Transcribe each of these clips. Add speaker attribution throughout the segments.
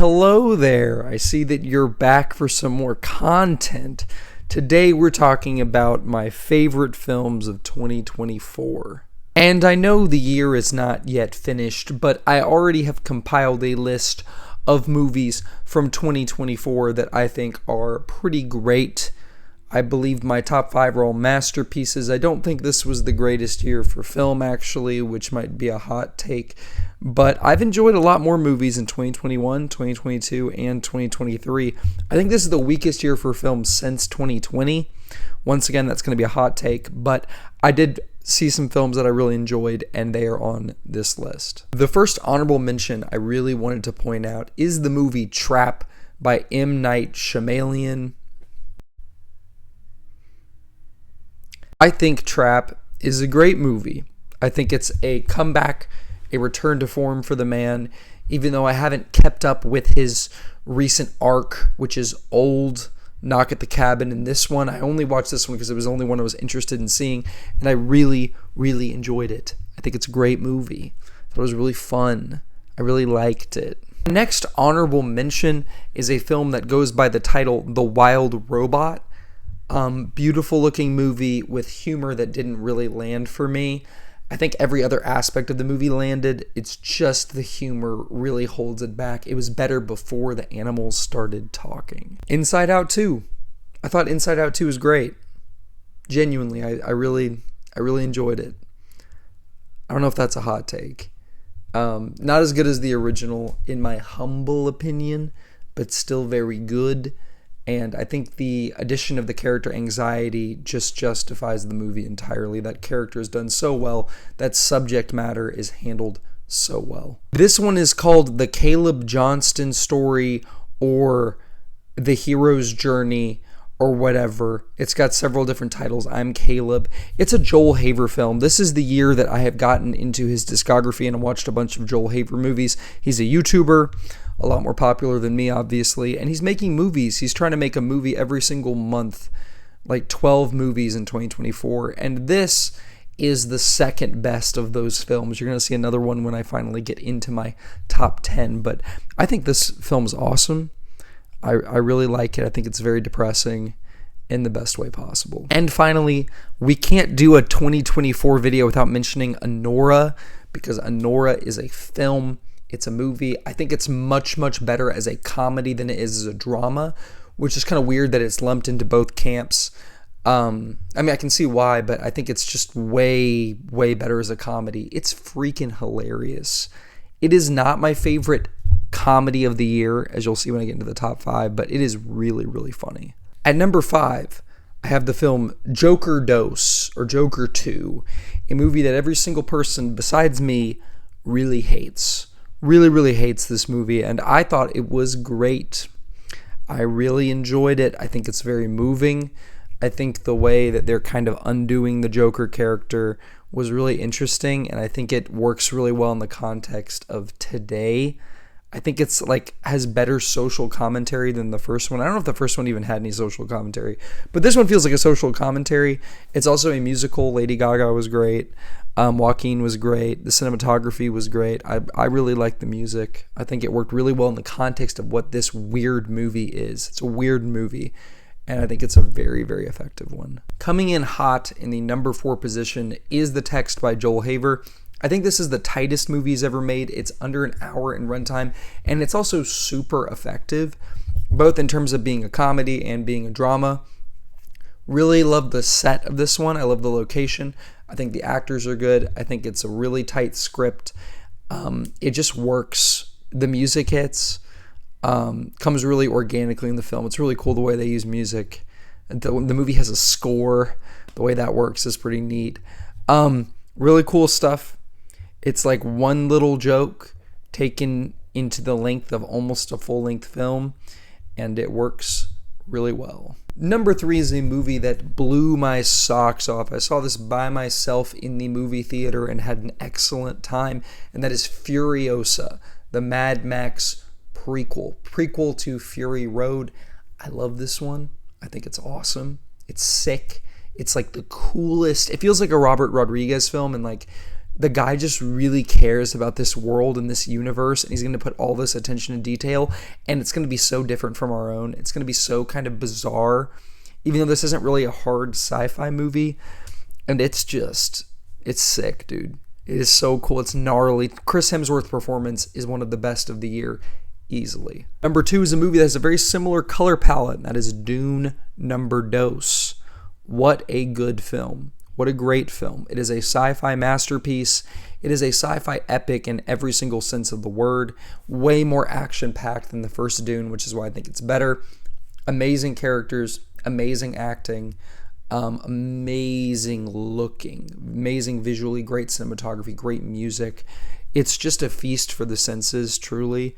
Speaker 1: hello there. I see that you're back for some more content. Today we're talking about my favorite films of 2024. And I know the year is not yet finished, but I already have compiled a list of movies from 2024 that I think are pretty great. I believe my top 5 are all masterpieces. I don't think this was the greatest year for film, actually, which might be a hot take. But I've enjoyed a lot more movies in 2021, 2022, and 2023. I think this is the weakest year for film since 2020. Once again, that's going to be a hot take, but I did see some films that I really enjoyed, and they are on this list. The first honorable mention I really wanted to point out is the movie Trap by M. Night Shyamalan. I think Trap is a great movie. I think it's a comeback, a return to form for the man, even though I haven't kept up with his recent arc, which is Old, Knock at the Cabin, and this one. I only watched this one because it was the only one I was interested in seeing, and I really, really enjoyed it. I think it's a great movie. I thought it was really fun. I really liked it. Next honorable mention is a film that goes by the title The Wild Robot. Beautiful looking movie with humor that didn't really land for me. I think every other aspect of the movie landed. It's just the humor really holds it back. It was better before the animals started talking. Inside Out 2. I thought Inside Out 2 was great. Genuinely, I really enjoyed it. I don't know if that's a hot take. Not as good as the original, in my humble opinion, but still very good. And I think the addition of the character Anxiety just justifies the movie entirely. That character is done so well. That subject matter is handled so well. This one is called The Caleb Johnston Story, or The Hero's Journey, or whatever. It's got several different titles. I'm Caleb. It's a Joel Haver film. This is the year that I have gotten into his discography and watched a bunch of Joel Haver movies. He's a YouTuber. A lot more popular than me, obviously, and he's making movies. He's trying to make a movie every single month, like 12 movies in 2024, and this is the second best of those films. You're going to see another one when I finally get into my top 10, but I think this film is awesome. I really like it. I think it's very depressing in the best way possible. And finally, we can't do a 2024 video without mentioning Anora, because Anora is a film. It's a movie. I think it's much, much better as a comedy than it is as a drama, which is kind of weird that it's lumped into both camps. I can see why, but I think it's just way, way better as a comedy. It's freaking hilarious. It is not my favorite comedy of the year, as you'll see when I get into the top 5, but it is really, really funny. At number 5, I have the film Joker Dose, or Joker 2, a movie that every single person besides me really hates. Really hates this movie, and I thought it was great. I really enjoyed it. I think it's very moving. I think the way that they're kind of undoing the Joker character was really interesting, and I think it works really well in the context of today. I think it's has better social commentary than the first one. I don't know if the first one even had any social commentary, but this one feels like a social commentary. It's also a musical. Lady Gaga was great. Joaquin was great. The cinematography was great. I really liked the music. I think it worked really well in the context of what this weird movie is. It's a weird movie, and I think it's a very, very effective one. Coming in hot in the number 4 position is The Text by Joel Haver. I think this is the tightest movie he's ever made. It's under an hour in runtime, and it's also super effective, both in terms of being a comedy and being a drama. Really love the set of this one. I love the location. I think the actors are good. I think it's a really tight script. It just works. The music hits. Comes really organically in the film. It's really cool the way they use music. The movie has a score. The way that works is pretty neat. Really cool stuff. It's like one little joke taken into the length of almost a full-length film, and it works really well. Number 3 is a movie that blew my socks off. I saw this by myself in the movie theater and had an excellent time, and that is Furiosa, the Mad Max prequel to Fury Road. I love this one. I think it's awesome. It's sick. It's like the coolest. It feels like a Robert Rodriguez film, and like the guy just really cares about this world and this universe, and he's going to put all this attention to detail, and it's going to be so different from our own. It's going to be so kind of bizarre, even though this isn't really a hard sci-fi movie, and it's sick, dude. It is so cool. It's gnarly. Chris Hemsworth's performance is one of the best of the year, easily. Number 2 is a movie that has a very similar color palette, and that is Dune Number Dos. What a good film. What a great film. It is a sci-fi masterpiece. It is a sci-fi epic in every single sense of the word. Way more action-packed than the first Dune, which is why I think it's better. Amazing characters, amazing acting, amazing looking, amazing visually, great cinematography, great music. It's just a feast for the senses, truly.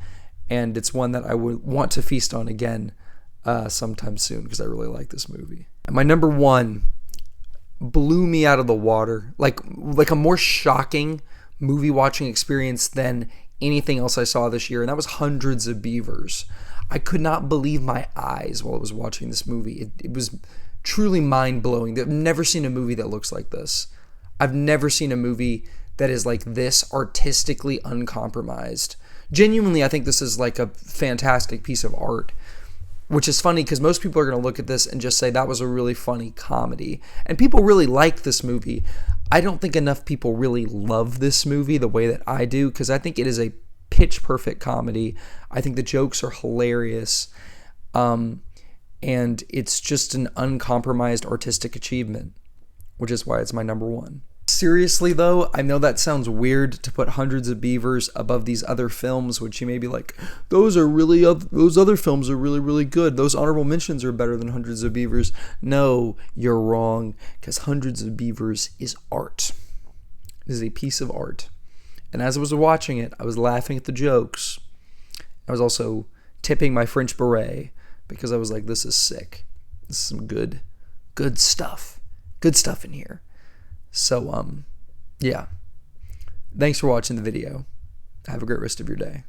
Speaker 1: And it's one that I would want to feast on again sometime soon, because I really like this movie. And my number 1 blew me out of the water, like a more shocking movie watching experience than anything else I saw this year, and that was Hundreds of Beavers. I could not believe my eyes while I was watching this movie. It was truly mind-blowing. I've never seen a movie that looks like this. I've never seen a movie that is like this artistically uncompromised. Genuinely, I think this is like a fantastic piece of art, which is funny because most people are going to look at this and just say that was a really funny comedy. And people really like this movie. I don't think enough people really love this movie the way that I do, because I think it is a pitch perfect comedy. I think the jokes are hilarious. And it's just an uncompromised artistic achievement, which is why it's my number 1. Seriously though, I know that sounds weird to put Hundreds of Beavers above these other films, which you may be like, those other films are really, really good. Those honorable mentions are better than Hundreds of Beavers. No, you're wrong, because Hundreds of Beavers is art. It is a piece of art. And as I was watching it, I was laughing at the jokes. I was also tipping my French beret, because I was like, this is sick. This is some good stuff. Good stuff in here. So, yeah. Thanks for watching the video. Have a great rest of your day.